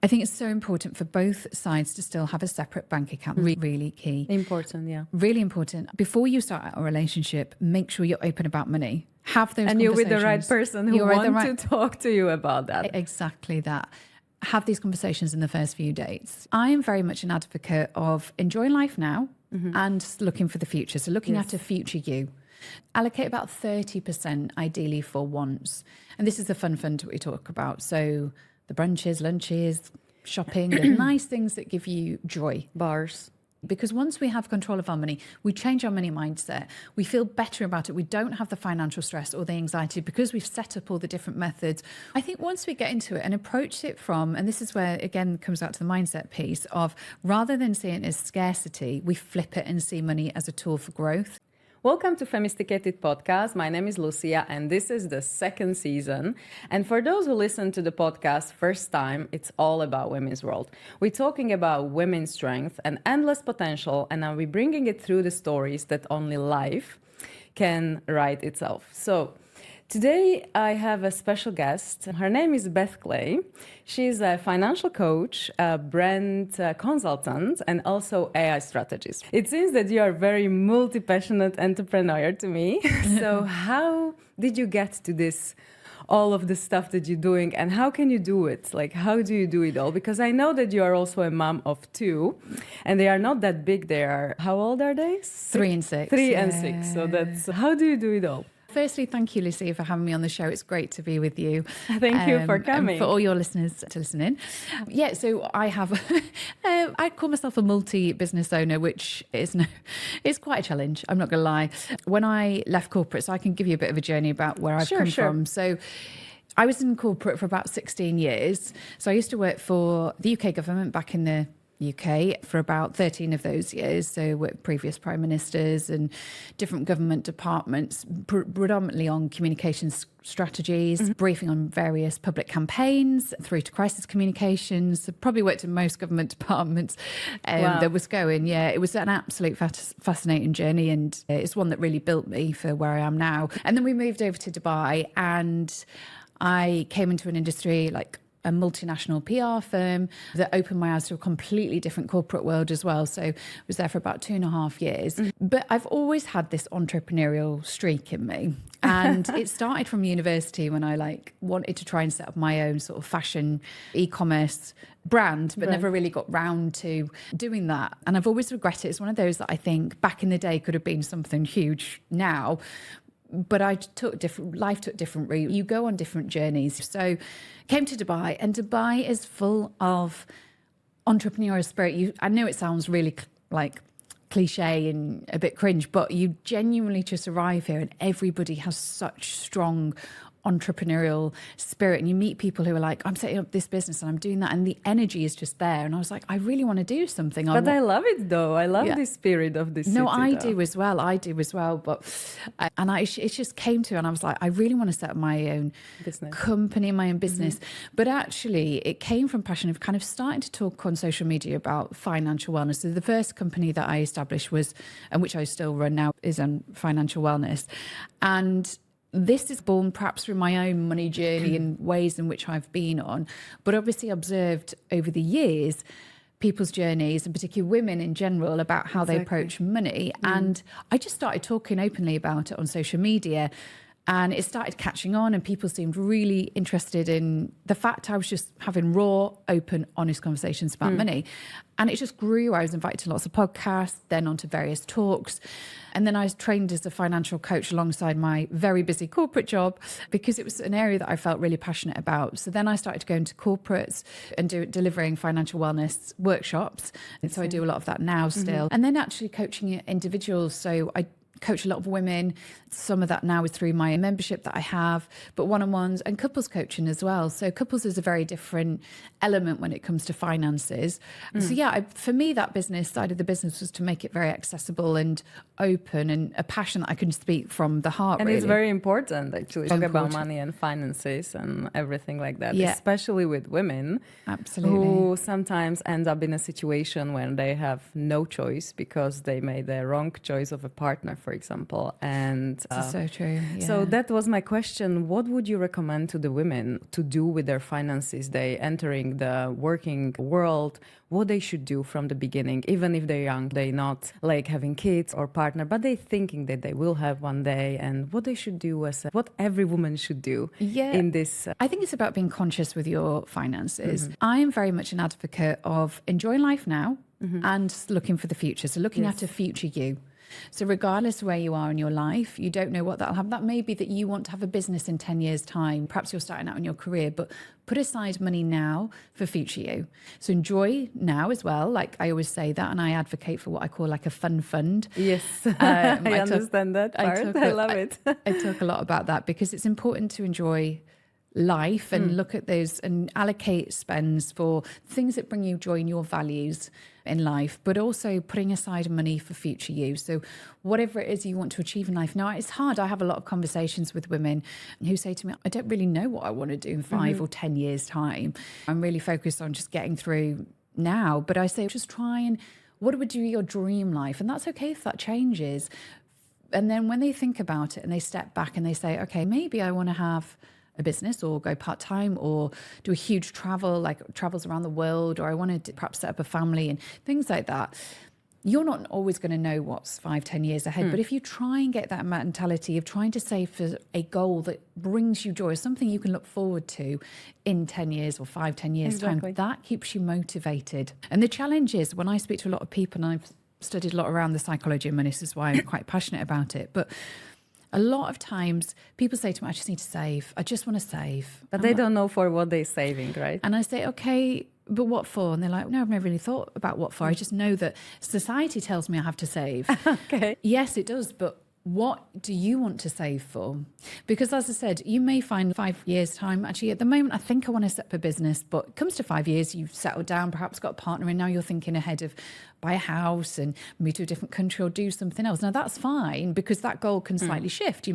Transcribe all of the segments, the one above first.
I think it's so important for both sides to still have a separate bank account. Really key. Important, yeah. Really important. Before you start a relationship, make sure you're open about money. Have those and conversations. you're with the right person who wants to talk to you about that. Exactly that. Have these conversations in the first few dates. I am very much an advocate of enjoying life now and looking for the future. So looking at a future you. Allocate about 30% ideally for wants. And this is the fun fund we talk about. So the brunches, lunches, shopping, the nice things that give you joy. Bars. Because once we have control of our money, we change our money mindset. We feel better about it. We don't have the financial stress or the anxiety because we've set up all the different methods. I think once we get into it and approach it from, and this is where, again, comes back to the mindset piece of rather than seeing it as scarcity, we flip it and see money as a tool for growth. Welcome to Femisticated podcast. My name is Lucia and this is the second season. And for those who listen to the podcast first time, it's all about women's world. We're talking about women's strength and endless potential, and I'll be bringing it through the stories that only life can write itself. So today I have a special guest. Her name is Beth Clay. She's a financial coach, a brand consultant, and also AI strategist. It seems that you are a very multi-passionate entrepreneur to me. So how did you get to this, all of the stuff that you're doing, and how can you do it? Like, how do you do it all? Because I know that you are also a mom of two, and they are not that big. They are, how old are they? 3 and 6. 3 and 6. So that's, how do you do it all? Firstly, thank you, Lucia, for having me on the show. It's great to be with you. Thank you for coming. And for all your listeners to listen in. Yeah, so I have, I call myself a multi-business owner, which is quite a challenge. I'm not going to lie. When I left corporate, so I can give you a bit of a journey about where I've come from. So I was in corporate for about 16 years. So I used to work for the UK government back in the UK for about 13 of those years. So with previous prime ministers and different government departments, predominantly on communications strategies, briefing on various public campaigns through to crisis communications. Probably worked in most government departments that was going. Yeah, it was an absolute fascinating journey, and it's one that really built me for where I am now. And then we moved over to Dubai, and I came into an industry like a multinational PR firm that opened my eyes to a completely different corporate world as well. So I was there for about 2.5 years. But I've always had this entrepreneurial streak in me. And it started from university when I wanted to try and set up my own sort of fashion e-commerce brand, but never really got round to doing that. And I've always regretted it. It's one of those that I think back in the day could have been something huge now. But life took different route. You go on different journeys. So came to Dubai, and Dubai is full of entrepreneurial spirit. I know it sounds really like cliche and a bit cringe, but you genuinely just arrive here and everybody has such strong entrepreneurial spirit, and you meet people who are like, I'm setting up this business and I'm doing that, and the energy is just there. And I was like, I really want to do something. But I love it though. I love the spirit of this city. No, I do as well. But it just came to, and I was like, I really want to set up my own company, my own business. But actually it came from passion of kind of starting to talk on social media about financial wellness. So the first company that I established was, and which I still run now, is on financial wellness. And this is born perhaps through my own money journey and ways in which I've been on, but obviously observed over the years people's journeys, and particularly women in general, about how they approach money. And I just started talking openly about it on social media, and it started catching on, and people seemed really interested in the fact I was just having raw, open, honest conversations about money. And it just grew. I was invited to lots of podcasts, then onto various talks. And then I was trained as a financial coach alongside my very busy corporate job, because it was an area that I felt really passionate about. So then I started to go into corporates and delivering financial wellness workshops. And so I do a lot of that now still. And then actually coaching individuals. So I coach a lot of women. Some of that now is through my membership that I have, but one-on-ones and couples coaching as well. So couples is a very different element when it comes to finances. So yeah, for me, that business side of the business was to make it very accessible and open, and a passion that I can speak from the heart. And it's very important actually to talk about money and finances and everything like that, especially with women. Absolutely. Who sometimes end up in a situation when they have no choice because they made the wrong choice of a partner, for for example. And so true. Yeah. so that was my question. What would you recommend to the women to do with their finances? They entering the working world, what they should do from the beginning, even if they're young, they not like having kids or partner, but they thinking that they will have one day, and what they should do what every woman should do in this. I think it's about being conscious with your finances. I am very much an advocate of enjoying life now and looking for the future. So looking at a future you. So regardless of where you are in your life, you don't know what that'll have. That may be that you want to have a business in 10 years' time. Perhaps you're starting out in your career, but put aside money now for future you. So enjoy now as well. Like I always say that, and I advocate for what I call like a fun fund. Yes, I understand that part. I love it. I talk a lot about that because it's important to enjoy life and look at those and allocate spends for things that bring you joy and your values in life, but also putting aside money for future you. So whatever it is you want to achieve in life. Now, it's hard. I have a lot of conversations with women who say to me, I don't really know what I want to do in 5 or 10 years' time. I'm really focused on just getting through now. But I say, just try and what would be your dream life? And that's okay if that changes. And then when they think about it and they step back and they say, okay, maybe I want to have a business or go part-time or do a huge travels around the world, or I want to perhaps set up a family and things like that. You're not always going to know what's 5-10 years ahead, but if you try and get that mentality of trying to save for a goal that brings you joy, something you can look forward to in 10 years or 5-10 years time, that keeps you motivated. And the challenge is, when I speak to a lot of people, and I've studied a lot around the psychology of money, this is why I'm quite passionate about it, but a lot of times people say to me, I just need to save. I just want to save. But they don't know for what they're saving, right? And I say, okay, but what for? And they're like, no, I've never really thought about what for. I just know that society tells me I have to save. Okay. Yes, it does. But what do you want to save for? Because as I said, you may find 5 years' time, actually at the moment, I think I want to set up a business, but it comes to 5 years, you've settled down, perhaps got a partner, and now you're thinking ahead of buy a house and move to a different country or do something else. Now that's fine, because that goal can slightly shift.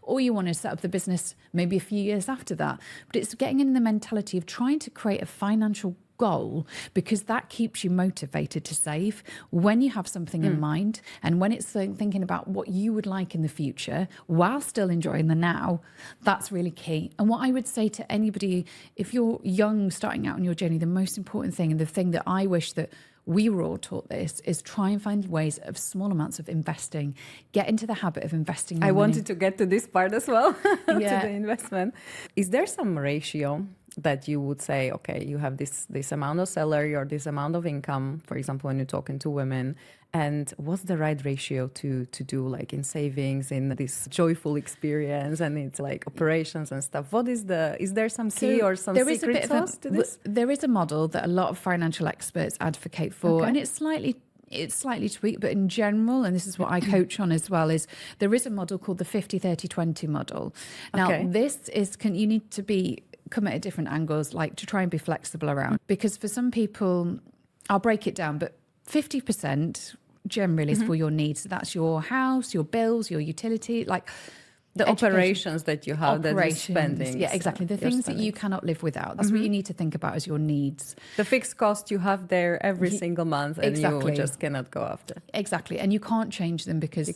Or you want to set up the business maybe a few years after that. But it's getting in the mentality of trying to create a financial goal, because that keeps you motivated to save when you have something in mind, and when it's thinking about what you would like in the future while still enjoying the now. That's really key. And what I would say to anybody, if you're young, starting out on your journey, the most important thing, and the thing that I wish that we were all taught this, is try and find ways of small amounts of investing. Get into the habit of investing. I wanted to get to this part as well, to Yeah. the investment. Is there some ratio that you would say, okay, you have this amount of salary or this amount of income, for example, when you're talking to women, and what's the right ratio to do, like in savings, in this joyful experience, and it's like operations and stuff? Is there some key or some secret sauce to this? There is a model that a lot of financial experts advocate for, and it's slightly tweaked, but in general, and this is what I coach on as well, is there is a model called the 50-30-20 model. Now, this is, you need to come at different angles, like to try and be flexible around, because for some people, I'll break it down, but 50% generally is for your needs. So that's your house, your bills, your utility, like the operations that you have, that you're spending. Yeah, exactly. The things that you cannot live without. That's what you need to think about as your needs. The fixed cost you have there every single month, and you just cannot go after. Exactly. And you can't change them, because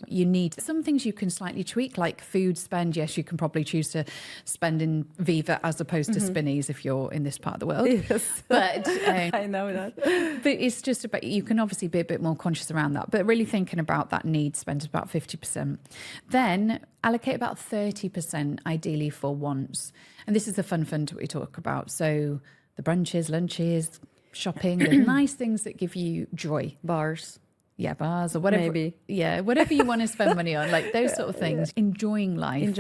you need some things you can slightly tweak, like food spend. Yes, you can probably choose to spend in Viva as opposed to Spinneys if you're in this part of the world. Yes. But I know that. But it's just about, you can obviously be a bit more conscious around that, but really thinking about that need spend is about 50%. Then allocate about 30% ideally for wants. And this is the fun fund we talk about. So the brunches, lunches, shopping, the nice things that give you joy. Bars. Yeah, bars or whatever. Maybe. Yeah, whatever you want to spend money on, like those sort of things. Yeah. Enjoying life.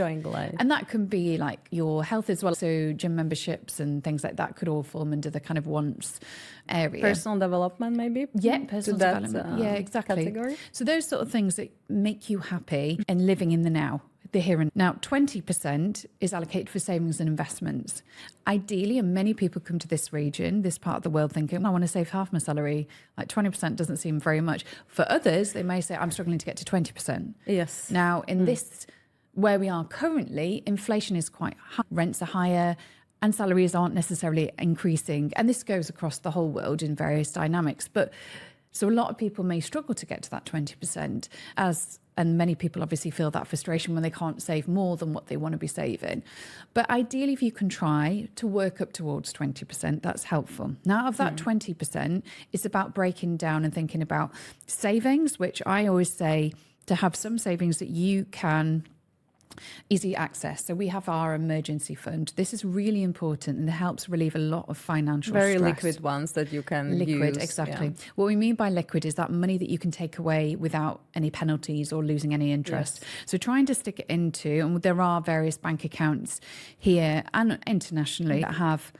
And that can be like your health as well. So gym memberships and things like that could all fall under the kind of wants area. Personal development, maybe? Yeah, personal development. Yeah, exactly. Category. So those sort of things that make you happy and living in the now. The here and now. 20% is allocated for savings and investments. Ideally, and many people come to this region, this part of the world, thinking, I want to save half my salary. Like 20% doesn't seem very much. For others, they may say, I'm struggling to get to 20%. Yes. Now, in this, where we are currently, inflation is quite high, rents are higher, and salaries aren't necessarily increasing. And this goes across the whole world in various dynamics. But so a lot of people may struggle to get to that 20%. As And many people obviously feel that frustration when they can't save more than what they want to be saving. But ideally, if you can try to work up towards 20%, that's helpful. Now, of that 20%, it's about breaking down and thinking about savings, which I always say to have some savings that you can easy access. So we have our emergency fund. This is really important and it helps relieve a lot of financial very stress. liquid ones that you can use. Exactly. Yeah. What we mean by liquid is that money that you can take away without any penalties or losing any interest. Yes. So trying to stick it into, and there are various bank accounts here and internationally that have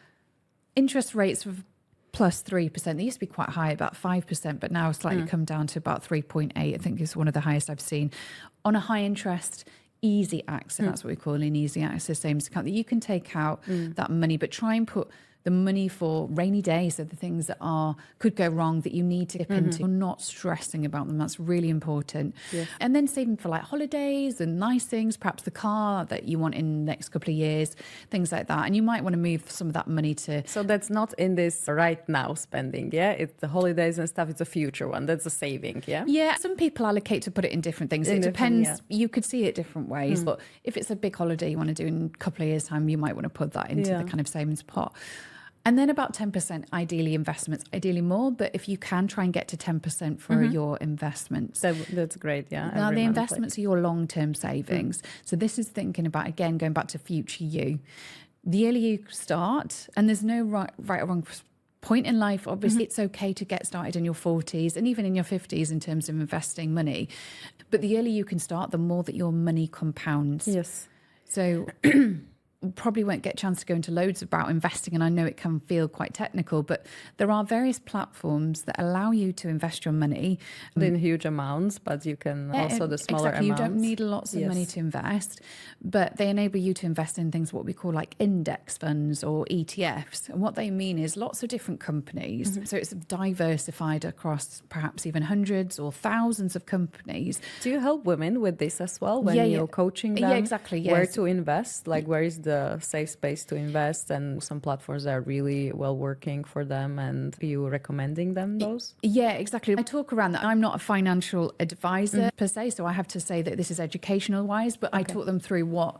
interest rates of plus 3%. They used to be quite high, about 5%, but now slightly come down to about 3.8. I think is one of the highest I've seen on a high interest easy access. That's what we call an easy access savings account, that you can take out that money, but try and put the money for rainy days, so the things that could go wrong that you need to dip into. You're not stressing about them. That's really important. Yes. And then saving for like holidays and nice things, perhaps the car that you want in the next couple of years, things like that. And you might want to move some of that money to... So that's not in this right now spending, yeah? It's the holidays and stuff. It's a future one. That's a saving, yeah? Yeah. Some people allocate to put it in different things. It depends. Yeah. You could see it different ways. But if it's a big holiday you want to do in a couple of years' time, you might want to put that into the kind of savings pot. And then about 10%, ideally investments, ideally more. But if you can, try and get to 10% for your investments. So that's great, yeah. Now, the investments are your long-term savings. So this is thinking about, again, going back to future you. The earlier you start, and there's no right or wrong point in life. Obviously, it's okay to get started in your 40s and even in your 50s in terms of investing money. But the earlier you can start, the more that your money compounds. Yes. So... probably won't get a chance to go into loads about investing, and I know it can feel quite technical, but there are various platforms that allow you to invest your money in huge amounts, but you can also the smaller amounts. You don't need lots of money to invest, but they enable you to invest in things what we call like index funds or ETFs. And what they mean is lots of different companies. So it's diversified across perhaps even hundreds or thousands of companies. Do you help women with this as well when you're coaching them? Yeah, exactly. Yes. Where to invest? Like where is the safe space to invest, and some platforms that are really well working for them, and are you recommending them those? Yeah, exactly. I talk around that. I'm not a financial advisor per se, so I have to say that this is educational wise, but I talk them through what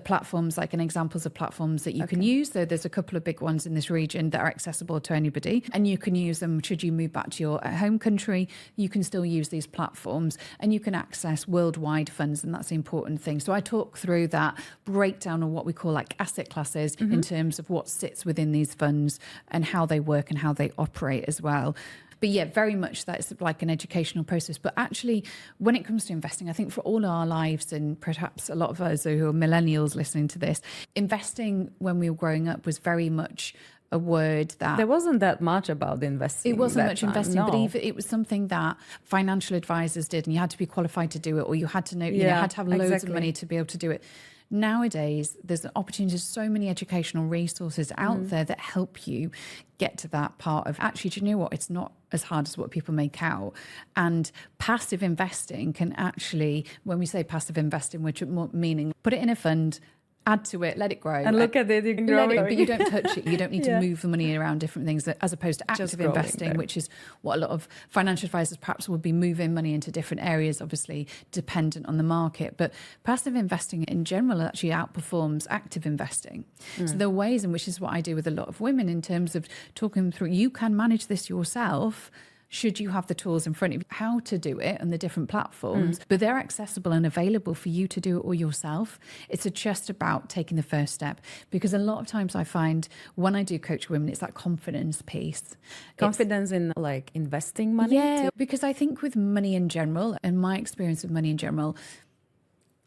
platforms like and examples of platforms that you can use. So there's a couple of big ones in this region that are accessible to anybody, and you can use them should you move back to your home country. You can still use these platforms and you can access worldwide funds, and that's the important thing. So I talk through that breakdown of what we call like asset classes in terms of what sits within these funds and how they work and how they operate as well. But yeah, very much that's like an educational process. But actually, when it comes to investing, I think for all our lives, and perhaps a lot of us who are millennials listening to this, investing when we were growing up was very much a word that... There wasn't that much about investing. It wasn't much investing, but even it was something that financial advisors did, and you had to be qualified to do it, or you had to know, you had to have loads of money to be able to do it. Nowadays, there's opportunities, so many educational resources out there that help you get to that part of, actually, do you know what? It's not as hard as what people make out. And passive investing can actually, when we say passive investing, which meaning put it in a fund, add to it, let it grow. And look at it, you can grow it. But you don't touch it. You don't need to move the money around different things, as opposed to active investing, which is what a lot of financial advisors perhaps would be moving money into different areas, obviously dependent on the market. But passive investing in general actually outperforms active investing. So there are ways in which is what I do with a lot of women in terms of talking through, you can manage this yourself, should you have the tools in front of you, how to do it on the different platforms, but they're accessible and available for you to do it all yourself. It's just about taking the first step, because a lot of times I find when I do coach women, it's that confidence piece. Confidence in like investing money? Yeah, because I think with money in general, and my experience with money in general,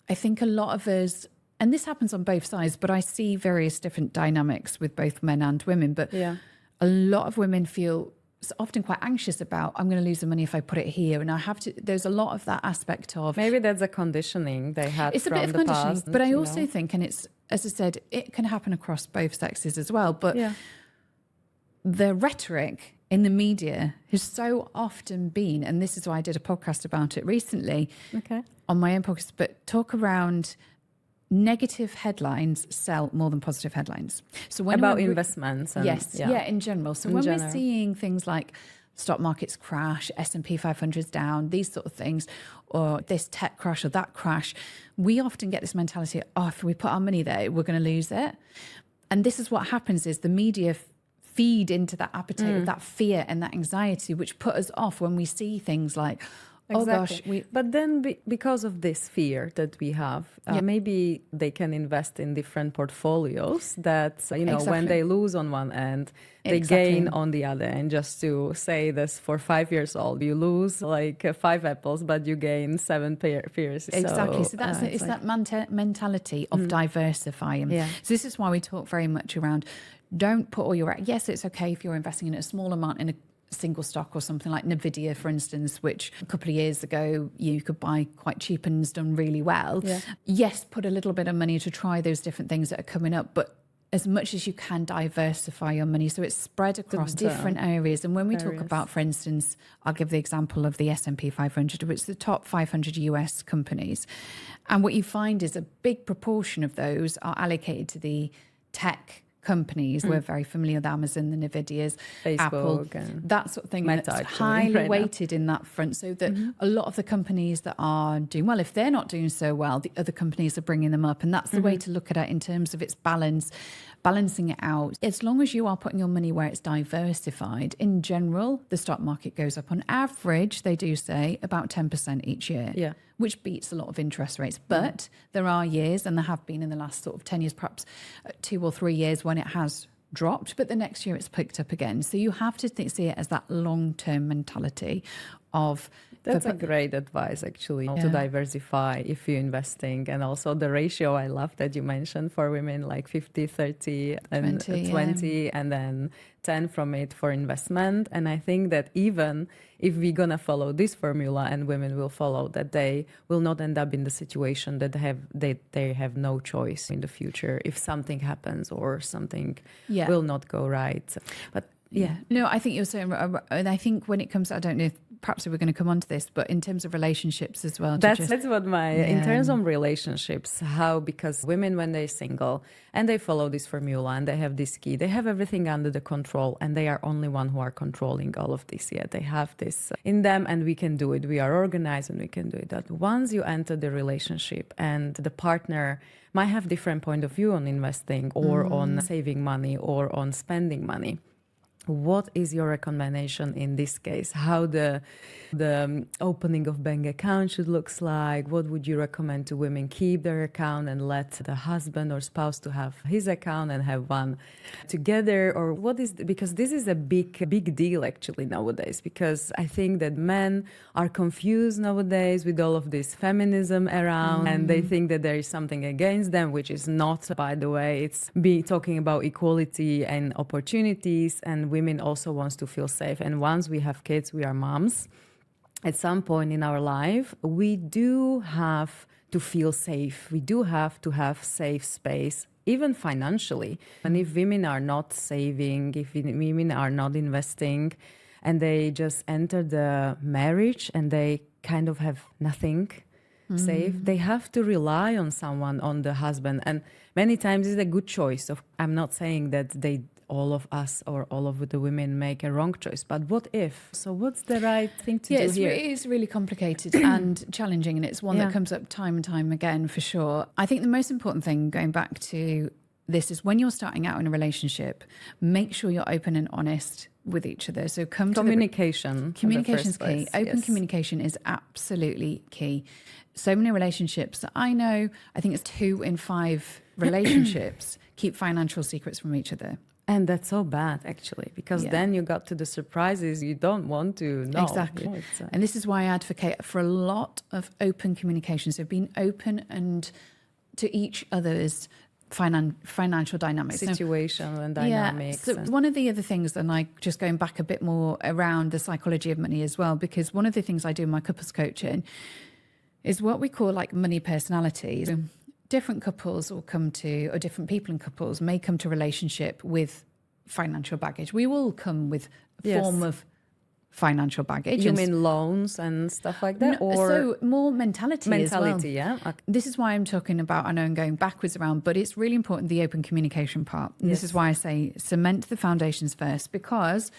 I think a lot of us, and this happens on both sides, but I see various different dynamics with both men and women, but a lot of women feel often quite anxious about, I'm going to lose the money if I put it here, and I have to, there's a lot of that aspect of, maybe that's a conditioning they had it's from a bit of the conditioning, past, but I also think, and it's, as I said, it can happen across both sexes as well, but the rhetoric in the media has so often been, and this is why I did a podcast about it recently on my own podcast, but talk around negative headlines sell more than positive headlines. So when about investments and, in general. So when we're seeing things like stock markets crash, S&P 500's down, these sort of things, or this tech crash or that crash, we often get this mentality, oh, if we put our money there, we're going to lose it. And this is what happens is the media feed into that appetite of that fear and that anxiety, which put us off when we see things like, oh gosh. But then because of this fear that we have, maybe they can invest in different portfolios that, when they lose on one end, they gain on the other. And just to say this, for 5 years old, you lose like 5 apples, but you gain 7 pears. Exactly. So that's it's that mentality of diversifying. Yeah. So this is why we talk very much around, don't put all your, yes, it's okay if you're investing in a small amount in a single stock or something like Nvidia, for instance, which a couple of years ago you could buy quite cheap and has done really well. Yeah. Yes, put a little bit of money to try those different things that are coming up, but as much as you can diversify your money so it's spread across different areas. And when we talk about, for instance, I'll give the example of the S&P 500, which is the top 500 US companies. And what you find is a big proportion of those are allocated to the tech companies. We're very familiar with Amazon, the Nvidias, Facebook, Apple, that sort of thing. Meta, and it's highly weighted in that front, so that a lot of the companies that are doing well, if they're not doing so well, the other companies are bringing them up. And that's the way to look at it in terms of its balancing it out. As long as you are putting your money where it's diversified, in general, the stock market goes up. On average, they do say about 10% each year, which beats a lot of interest rates. But there are years, and there have been in the last sort of 10 years, perhaps 2 or 3 years, when it has dropped, but the next year it's picked up again. So you have to see it as that long-term mentality of... That's a great advice, actually, to diversify if you're investing. And also the ratio, I love that you mentioned for women, like 50, 30, and 20, and then 10 from it for investment. And I think that even if we're going to follow this formula and women will follow, that they will not end up in the situation that they have no choice in the future if something happens or something will not go right. But no, I think you're saying, and I think when it comes, I don't know if perhaps we're going to come on to this, but in terms of relationships as well. That's what in terms of relationships, because women, when they're single and they follow this formula and they have this key, they have everything under the control, and they are only one who are controlling all of this. They have this in them, and we can do it. We are organized and we can do it. That once you enter the relationship and the partner might have different point of view on investing or on saving money or on spending money, what is your recommendation in this case? How the opening of bank account should look like? What would you recommend to women? Keep their account and let the husband or spouse to have his account and have one together? Or what is, because this is a big deal actually nowadays, because I think that men are confused nowadays with all of this feminism around, and they think that there is something against them, which is not, by the way. It's talking about equality and opportunities, and women also wants to feel safe. And once we have kids, we are moms. At some point in our life, we do have to feel safe. We do have to have safe space, even financially. And if women are not saving, if women are not investing, and they just enter the marriage and they kind of have nothing safe, they have to rely on someone, on the husband. And many times it's a good choice. I'm not saying that all of us or all of the women make a wrong choice, but what if? So what's the right thing to do here? It is really complicated and challenging, and it's one that comes up time and time again, for sure. I think the most important thing, going back to this, is when you're starting out in a relationship, make sure you're open and honest with each other. So communication is key. Open communication is absolutely key. So many relationships that I know, I think it's 2 in 5 relationships keep financial secrets from each other. And that's so bad, actually, because then you got to the surprises you don't want to know. Exactly. And this is why I advocate for a lot of open communication. So being open and to each other's financial dynamics. Situation and dynamics. So one of the other things, and like just going back a bit more around the psychology of money as well, because one of the things I do in my couples coaching is what we call like money personalities. Different couples will come to, or different people in couples may come to relationship with financial baggage. We will come with a form of financial baggage. You mean loans and stuff like that? No, so more mentality as well. Okay. This is why I'm talking about, I know I'm going backwards around, but it's really important, the open communication part. This is why I say cement the foundations first, because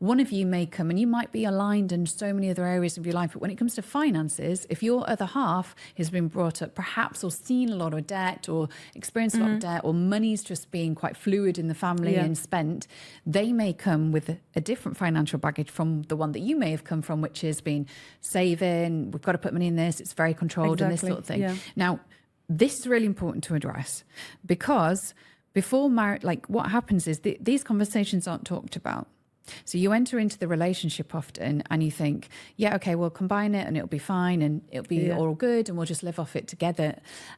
one of you may come and you might be aligned in so many other areas of your life. But when it comes to finances, if your other half has been brought up perhaps or seen a lot of debt or experienced a lot of debt, or money's just being quite fluid in the family and spent, they may come with a different financial baggage from the one that you may have come from, which has been saving, we've got to put money in this, it's very controlled and this sort of thing. Yeah. Now, this is really important to address, because before marriage, like what happens is these conversations aren't talked about. So you enter into the relationship often and you think, yeah, okay, we'll combine it and it'll be fine and it'll be all good and we'll just live off it together.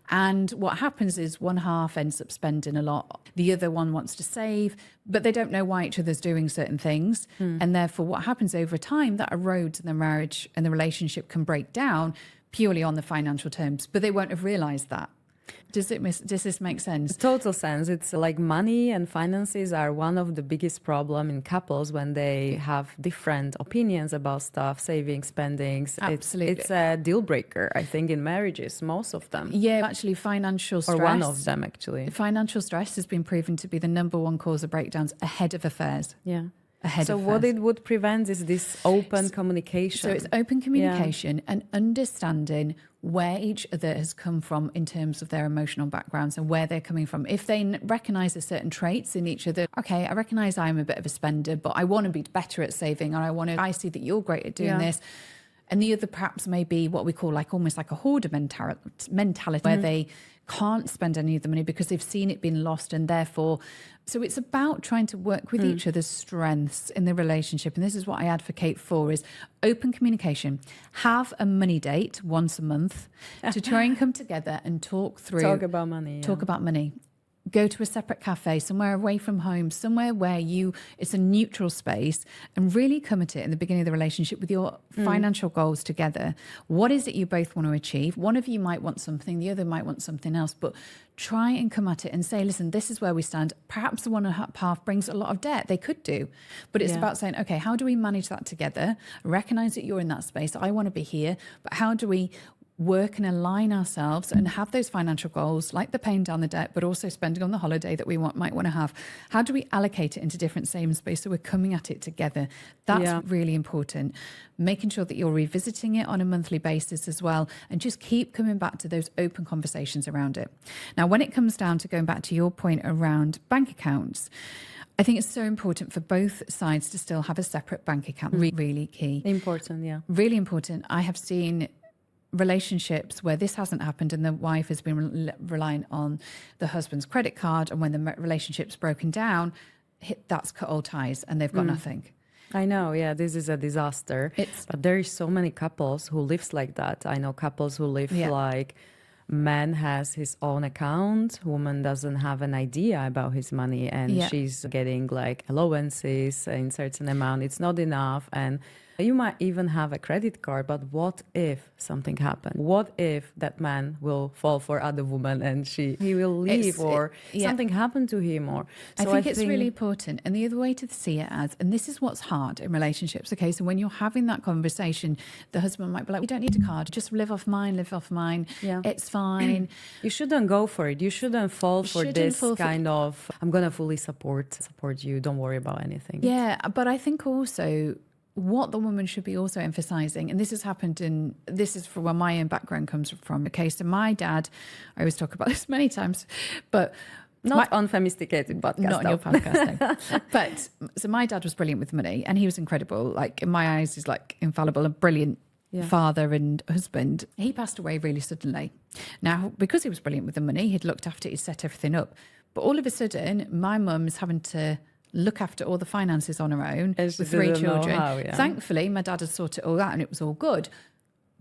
And what happens is one half ends up spending a lot. The other one wants to save, but they don't know why each other's doing certain things. And therefore what happens over time, that erodes and the marriage and the relationship can break down purely on the financial terms, but they won't have realized that. Does this make sense? Total sense. It's like money and finances are one of the biggest problem in couples when they have different opinions about stuff, saving, spendings. Absolutely. It's a deal breaker, I think, in marriages, most of them. Yeah, actually financial stress. Or one of them, actually. Financial stress has been proven to be the number one cause of breakdowns ahead of affairs. Yeah. So what it would prevent is this open communication. So it's open communication and understanding where each other has come from in terms of their emotional backgrounds and where they're coming from. If they recognize the certain traits in each other, okay, I recognize I'm a bit of a spender, but I want to be better at saving, and I see that you're great at doing this. And the other perhaps may be what we call like almost like a hoarder mentality where they can't spend any of the money because they've seen it being lost, and therefore, so it's about trying to work with each other's strengths in the relationship. And this is what I advocate for, is open communication. Have a money date once a month to try and come together and talk through. Talk about money. Talk about money. Go to a separate cafe, somewhere away from home, somewhere where it's a neutral space, and really come at it in the beginning of the relationship with your financial goals together. What is it you both want to achieve? One of you might want something, the other might want something else, but try and come at it and say, listen, this is where we stand. Perhaps the one half brings a lot of debt. They could do, but it's about saying, okay, how do we manage that together? Recognize that you're in that space. I want to be here, but how do we work and align ourselves and have those financial goals, like the paying down the debt, but also spending on the holiday that we might want to have? How do we allocate it into different savings space so we're coming at it together? That's really important. Making sure that you're revisiting it on a monthly basis as well, and just keep coming back to those open conversations around it. Now, when it comes down to going back to your point around bank accounts, I think it's so important for both sides to still have a separate bank account. Really key. Important, yeah. Really important. I have seen relationships where this hasn't happened and the wife has been relying on the husband's credit card, and when the relationship's broken down, that's cut all ties and they've got nothing. I know, yeah, this is a disaster. But there is so many couples who lives like that. I know couples who live like man has his own account, woman doesn't have an idea about his money, and she's getting like allowances in certain amount. It's not enough, and you might even have a credit card, but what if something happened? What if that man will fall for other woman and he will leave, or something happened to him? Or so I think it's really important. And the other way to see it as, and this is what's hard in relationships, okay, so when you're having that conversation, the husband might be like, we don't need a card, just live off mine, it's fine. You shouldn't go for it. You shouldn't fall for this kind of, I'm going to fully support you, don't worry about anything. Yeah, but I think also what the woman should be also emphasizing, and this has happened this is from where my own background comes from. Okay, so my dad, I always talk about this many times, but not on Femisticated podcast. Not on your podcast, no. But so my dad was brilliant with money, and he was incredible. Like in my eyes, he's like infallible, a brilliant father and husband. He passed away really suddenly. Now, because he was brilliant with the money, he'd looked after it, he'd set everything up. But all of a sudden, my mum's having to look after all the finances on her own with 3 children. Thankfully, my dad had sorted all that and it was all good.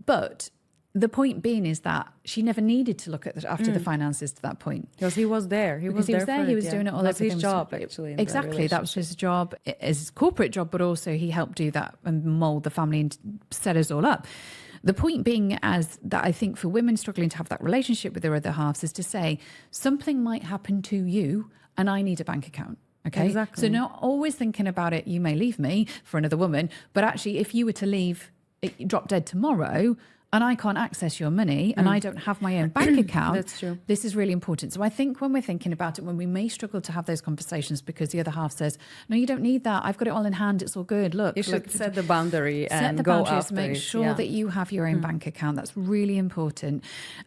But the point being is that she never needed to look after the finances to that point. Because he was there. He was doing it all. That's his job, actually. Exactly. That was his job, his corporate job, but also he helped do that and mold the family and set us all up. The point being as that I think for women struggling to have that relationship with their other halves is to say, something might happen to you and I need a bank account. Okay. Exactly. So not always thinking about it, you may leave me for another woman, but actually if you were to leave, drop dead tomorrow, and I can't access your money and I don't have my own bank account, That's true. this is really important. So I think when we're thinking about it, when we may struggle to have those conversations because the other half says, no, you don't need that. I've got it all in hand. It's all good. Look, You should set the boundary set and the go boundaries, after make it. sure that you have your own bank account. That's really important.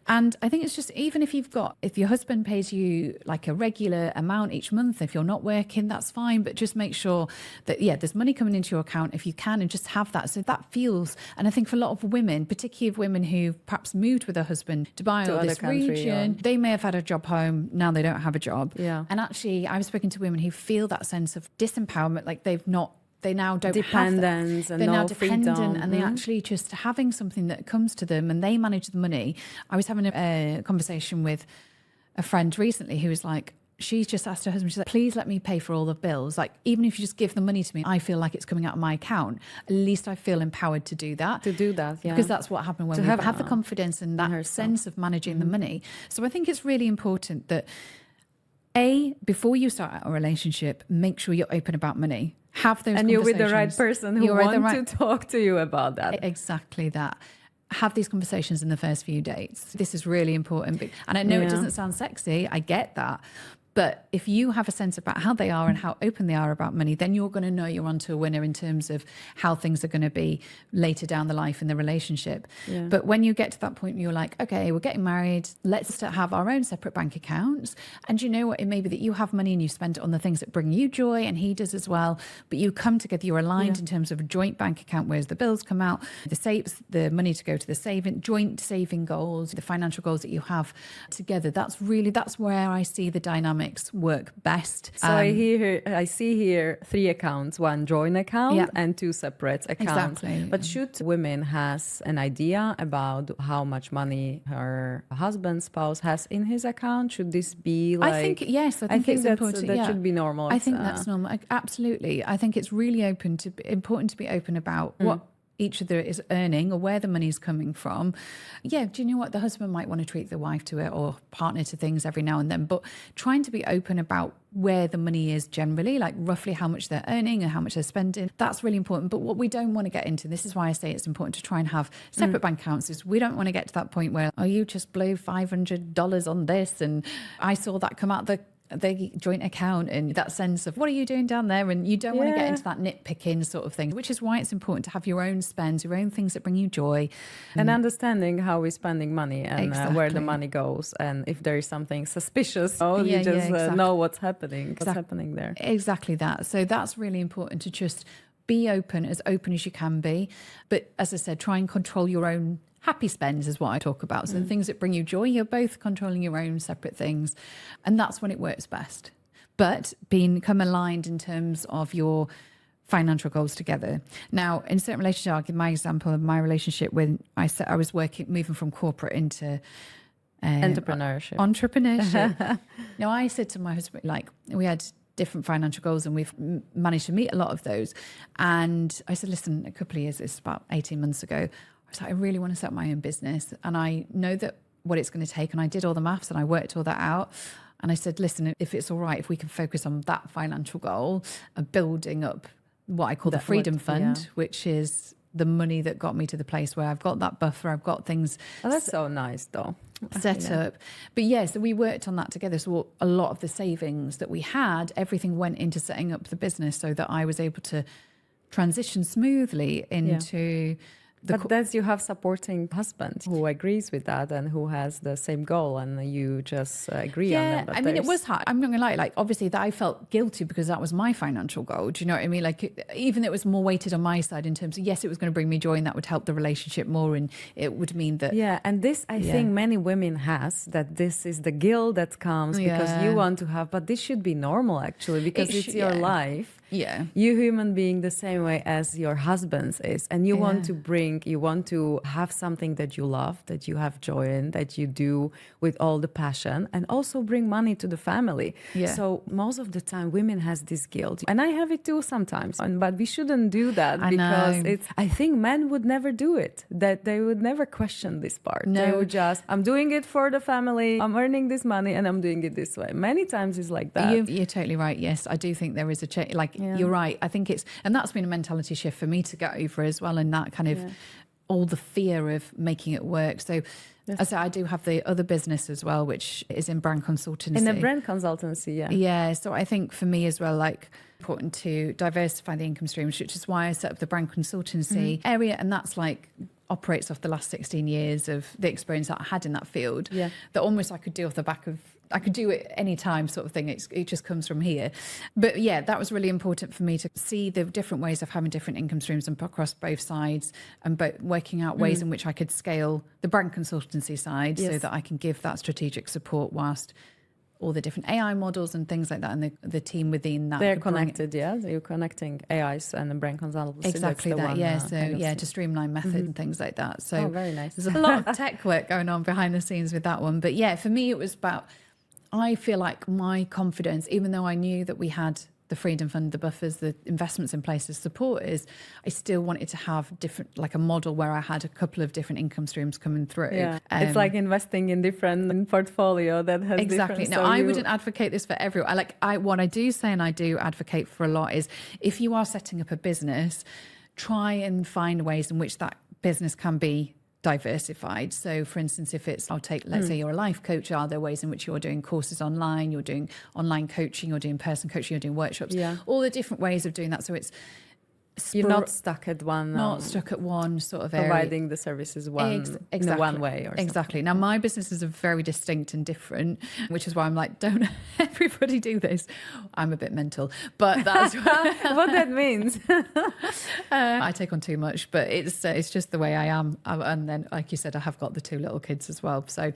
And I think it's just, even if if your husband pays you like a regular amount each month, if you're not working, that's fine. But just make sure that, there's money coming into your account if you can, and just have that. So that feels, and I think for a lot of women, particularly women who perhaps moved with a husband to Dubai or this region, they may have had a job home, now they don't have a job. Yeah. And actually, I've spoken to women who feel that sense of disempowerment, like they now don't dependence have and they're no now dependent freedom. and they actually just having something that comes to them and they manage the money. I was having a conversation with a friend recently who was like, she's just asked her husband, she's like, please let me pay for all the bills. Like, even if you just give the money to me, I feel like it's coming out of my account. At least I feel empowered to do that. Because that's what happened when we have the confidence and that sense of managing the money. So I think it's really important that, before you start a relationship, make sure you're open about money. Have those and conversations. you're with the right person who wants to talk to you about that. Exactly that. Have these conversations in the first few dates. This is really important. And I know it doesn't sound sexy. I get that. But if you have a sense about how they are and how open they are about money, then you're going to know you're onto a winner in terms of how things are going to be later down the life in the relationship. Yeah. But when you get to that point, you're like, okay, we're getting married. Let's have our own separate bank accounts. And you know what? It may be that you have money and you spend it on the things that bring you joy, and he does as well. But you come together, you're aligned in terms of a joint bank account, whereas the bills come out, the money to go to the joint saving goals, the financial goals that you have together. That's where I see the dynamics work best. So I see here 3 accounts, 1 joint account and 2 separate accounts. Exactly. But should women has an idea about how much money her husband, spouse has in his account? Should this be like... I think, yes. I think it's important. That should be normal. I think that's normal. Absolutely. I think it's really important to be open about what each other is earning or where the money's coming from. Yeah, do you know what? The husband might want to treat the wife to it or partner to things every now and then, but trying to be open about where the money is generally, like roughly how much they're earning and how much they're spending, that's really important. But what we don't want to get into, this is why I say it's important to try and have separate bank accounts, is we don't want to get to that point where, you just blew $500 on this and I saw that come out the joint account, and that sense of what are you doing down there, and you don't want to get into that nitpicking sort of thing, which is why it's important to have your own spends, your own things that bring you joy, and understanding how we're spending money and where the money goes, and if there is something suspicious, you just know what's happening there. Exactly that. So that's really important, to just be open as you can be, but as I said, try and control your own happy spends is what I talk about. So the things that bring you joy, you're both controlling your own separate things. And that's when it works best. But become aligned in terms of your financial goals together. Now, in certain relationships, I'll give my example of my relationship when I was moving from corporate into entrepreneurship. Now, I said to my husband, like, we had different financial goals and we've managed to meet a lot of those. And I said, listen, a couple of years, it's about 18 months ago, I was like, I really want to set up my own business. And I know that what it's going to take. And I did all the maths and I worked all that out. And I said, listen, if it's all right, if we can focus on that financial goal of building up what I call the Freedom Fund, which is the money that got me to the place where I've got that buffer, I've got things. Oh, that's so nice, though. Set up. But so we worked on that together. So a lot of the savings that we had, everything went into setting up the business so that I was able to transition smoothly into... But that's, you have supporting husband who agrees with that and who has the same goal, and you just agree on them. But I mean, it was hard. I'm not gonna lie. Like, obviously, that I felt guilty because that was my financial goal. Do you know what I mean? Like, even it was more weighted on my side in terms of, yes, it was going to bring me joy and that would help the relationship more, and it would mean that. Yeah, and this I think many women has, that this is the guilt that comes because you want to have, but this should be normal actually, because it's your life. Yeah, you human being the same way as your husband's is, and you want to have something that you love, that you have joy in, that you do with all the passion, and also bring money to the family. So most of the time women has this guilt, and I have it too sometimes, but we shouldn't do that because I think men would never do it, that they would never question this part. They would just, I'm doing it for the family, I'm earning this money and I'm doing it this way. Many times it's like that. You're totally right. Yes, I do think there is a you're right. I think and that's been a mentality shift for me to get over as well, and that kind of all the fear of making it work. So Yes. I say I do have the other business as well, which is in brand consultancy. In a brand consultancy, yeah. Yeah. So I think for me as well, like important to diversify the income streams, which is why I set up the brand consultancy area. And that's like operates off the last 16 years of the experience that I had in that field. Yeah. That almost I could do off the back of, I could do it any time sort of thing. It just comes from here. But yeah, that was really important for me to see the different ways of having different income streams and across both sides, and working out ways in which I could scale the brand consultancy side so that I can give that strategic support whilst all the different AI models and things like that, and the team within that. They're connected, yeah? So you're connecting AIs and the brand consultancy. Exactly that, yeah. So to streamline methods and things like that. So very nice. There's a lot of tech work going on behind the scenes with that one. But yeah, for me, it was about, I feel like my confidence, even though I knew that we had the freedom fund, the buffers, the investments in place as supporters, I still wanted to have different, like a model where I had a couple of different income streams coming through. Yeah. It's like investing in different portfolio that has exactly. different. Now, I wouldn't advocate this for everyone. What I do say, and I do advocate for a lot, is if you are setting up a business, try and find ways in which that business can be diversified. So for instance, if it's, let's say you're a life coach, are there ways in which you're doing courses online, you're doing online coaching, you're doing person coaching, you're doing workshops, all the different ways of doing that. So it's, you're not stuck at one. Not stuck at one sort of providing the services in one way or exactly. Now my businesses are very distinct and different, which is why I'm like, don't everybody do this. I'm a bit mental, but that's what that means. I take on too much, but it's just the way I am. And then, like you said, I have got the 2 little kids as well. So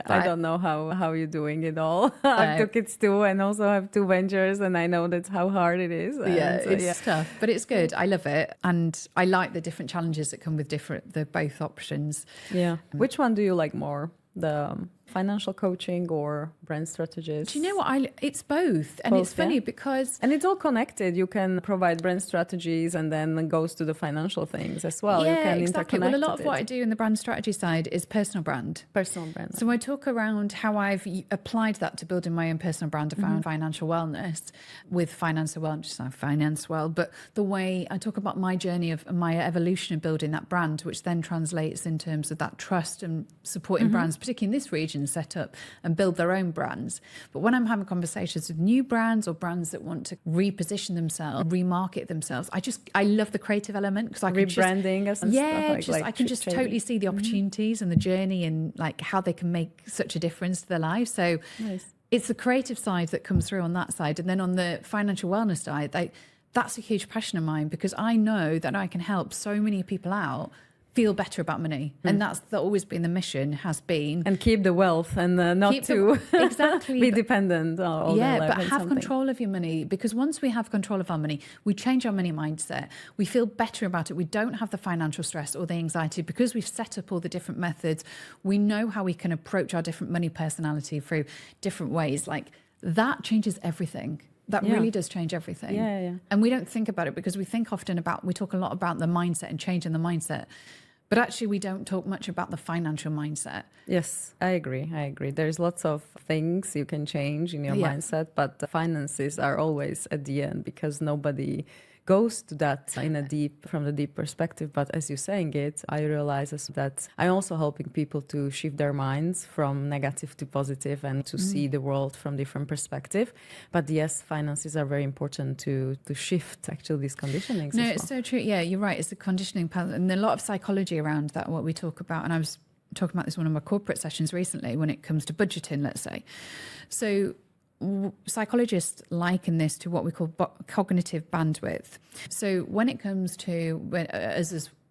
I don't know how you're doing it all. I have 2 kids too, and also have 2 ventures, and I know that's how hard it is. It's tough, but it's good. I love it, and I like the different challenges that come with the both options. Yeah. Which one do you like more? The financial coaching or brand strategist? Do you know what? It's both. And it's funny because... And it's all connected. You can provide brand strategies and then it goes to the financial things as well. Yeah, you can exactly. Well, a lot of what I do in the brand strategy side is personal brand. Personal brand. So I talk around how I've applied that to building my own personal brand around financial wellness with finance well, just not finance well, but the way I talk about my journey of my evolution of building that brand, which then translates in terms of that trust and supporting brands, particularly in this region, set up and build their own brands. But when I'm having conversations with new brands or brands that want to reposition themselves, remarket themselves, I love the creative element because I can rebranding and stuff I can just totally see the opportunities and the journey and like how they can make such a difference to their life. So it's the creative side that comes through on that side, and then on the financial wellness side, that's a huge passion of mine because I know that I can help so many people out feel better about money, and that's always been the mission, has been, and keep the wealth and not exactly be dependent all their life but have control of your money, because once we have control of our money, we change our money mindset, we feel better about it, we don't have the financial stress or the anxiety because we've set up all the different methods, we know how we can approach our different money personality through different ways. Like that changes everything. That really does change everything. Yeah. And we don't think about it because we talk a lot about the mindset and changing the mindset. But actually, we don't talk much about the financial mindset. Yes, I agree. There's lots of things you can change in your mindset, but the finances are always at the end because nobody goes to that from the deep perspective. But as you're saying it, I realize that I'm also helping people to shift their minds from negative to positive and to see the world from different perspective. But yes, finances are very important to shift actually these conditionings. No, it's so true. Yeah, you're right. It's the conditioning part, and a lot of psychology around that, what we talk about. And I was talking about this in one of my corporate sessions recently when it comes to budgeting, let's say. So psychologists liken this to what we call cognitive bandwidth. So when it comes to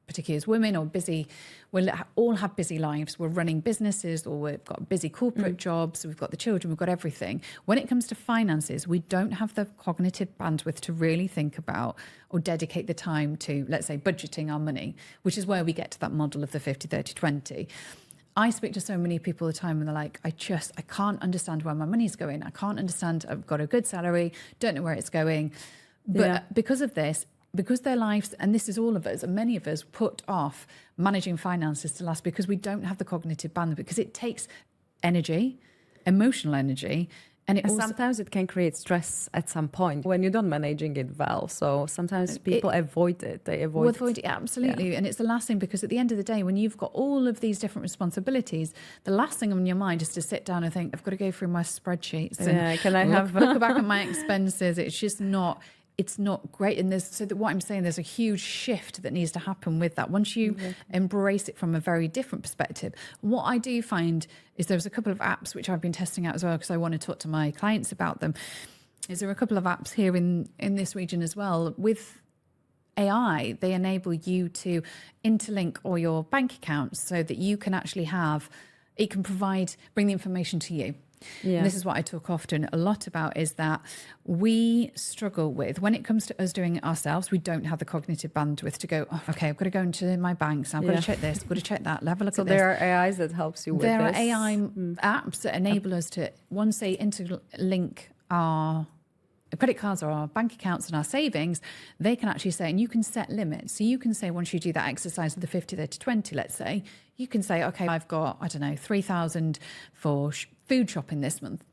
particularly as women or busy, we all have busy lives. We're running businesses or we've got busy corporate jobs. We've got the children, we've got everything. When it comes to finances, we don't have the cognitive bandwidth to really think about or dedicate the time to, let's say, budgeting our money, which is where we get to that model of the 50-30-20. I speak to so many people all the time and they're like, I can't understand where my money's going. I can't understand. I've got a good salary, don't know where it's going. But because of this, because their lives, and this is all of us, and many of us put off managing finances to last because we don't have the cognitive bandwidth, because it takes energy, emotional energy, And sometimes it can create stress at some point when you're not managing it well. So sometimes people avoid it. They avoid it. Absolutely. Yeah. And it's the last thing, because at the end of the day, when you've got all of these different responsibilities, the last thing on your mind is to sit down and think, I've got to go through my spreadsheets and look back at my expenses. It's just not... It's not great. And what I'm saying, there's a huge shift that needs to happen with that. Once you embrace it from a very different perspective, what I do find is there's a couple of apps which I've been testing out as well, because I want to talk to my clients about them. Is there a couple of apps here in this region as well with AI? They enable you to interlink all your bank accounts so that you can actually bring the information to you. Yeah. And this is what I talk often a lot about, is that we struggle with, when it comes to us doing it ourselves, we don't have the cognitive bandwidth to go, okay, I've got to go into my banks, I've got to check this, I've got to check that, have a look at this. So there are AIs that helps you with this? There are AI apps that enable us to, once they interlink our credit cards or our bank accounts and our savings, they can actually say, and you can set limits. So you can say, once you do that exercise of the 50, 30, 20, let's say, you can say, okay, I've got, 3,000 for food shopping this month,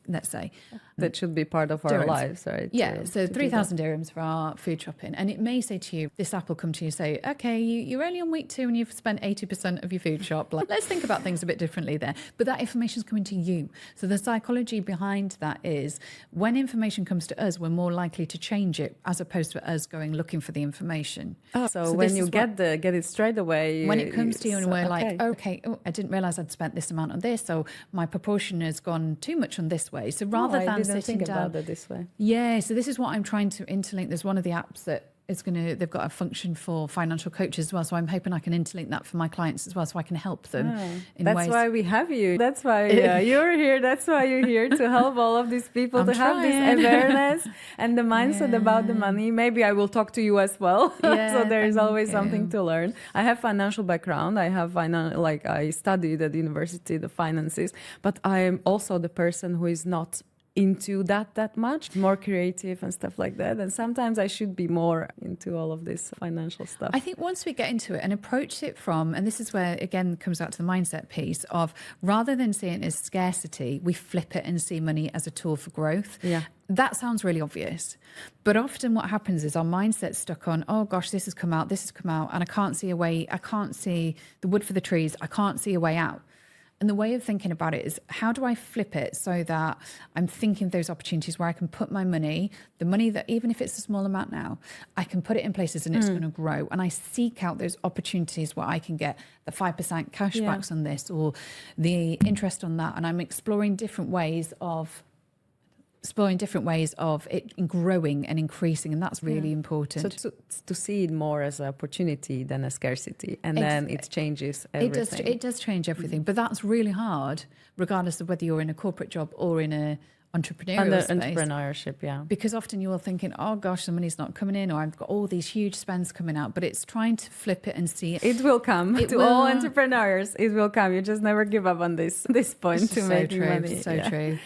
let's say. That should be part of our lives, right? Yeah, so 3,000 dirhams for our food shopping. And it may say to you, this app will come to you and say, okay, you're only on week 2 and you've spent 80% of your food shop. Like, let's think about things a bit differently there. But that information is coming to you. So the psychology behind that is, when information comes to us, we're more likely to change it as opposed to us going looking for the information. So when you get it straight away. When it comes to you and we're like, okay, I didn't realize I'd spent this amount on this, so my proportion has gone too much on this way. So rather than sitting down about it this way. Yeah, so this is what I'm trying to interlink. There's one of the apps that they've got a function for financial coaches as well. So I'm hoping I can interlink that for my clients as well, so I can help them in ways. That's why we have you. That's why you're here. That's why you're here, to help all of these people have this awareness and the mindset about the money. Maybe I will talk to you as well. Yeah, so there is always something to learn. I have financial background. I studied at the university, the finances, but I am also the person who is not into that much, more creative and stuff like that. And sometimes I should be more into all of this financial stuff. I think once we get into it and approach it from, and this is where, again, comes back to the mindset piece of, rather than seeing it as scarcity, we flip it and see money as a tool for growth. Yeah. That sounds really obvious. But often what happens is our mindset's stuck on, oh gosh, this has come out, and I can't see a way, I can't see the wood for the trees, I can't see a way out. And the way of thinking about it is, how do I flip it so that I'm thinking of those opportunities where I can put my money, the money that, even if it's a small amount now, I can put it in places and it's going to grow. And I seek out those opportunities where I can get the 5% cashbacks on this or the interest on that. And I'm exploring different ways of it growing and increasing, and that's really important. So to see it more as an opportunity than a scarcity, and then it changes everything. It does change everything, but that's really hard, regardless of whether you're in a corporate job or in a entrepreneurial space. Entrepreneurship, yeah. Because often you're thinking, oh gosh, the money's not coming in, or I've got all these huge spends coming out, but it's trying to flip it and see it will come. All entrepreneurs, it will come. You just never give up on this point to make money. So true.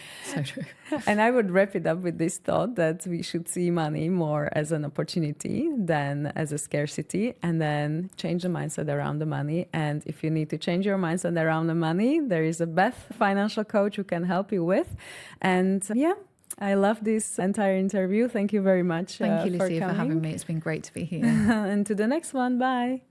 And I would wrap it up with this thought that we should see money more as an opportunity than as a scarcity, and then change the mindset around the money. And if you need to change your mindset around the money, there is a Beth financial coach who can help you with. And I love this entire interview. Thank you very much. Thank you, Lucia, for having me. It's been great to be here. And to the next one. Bye.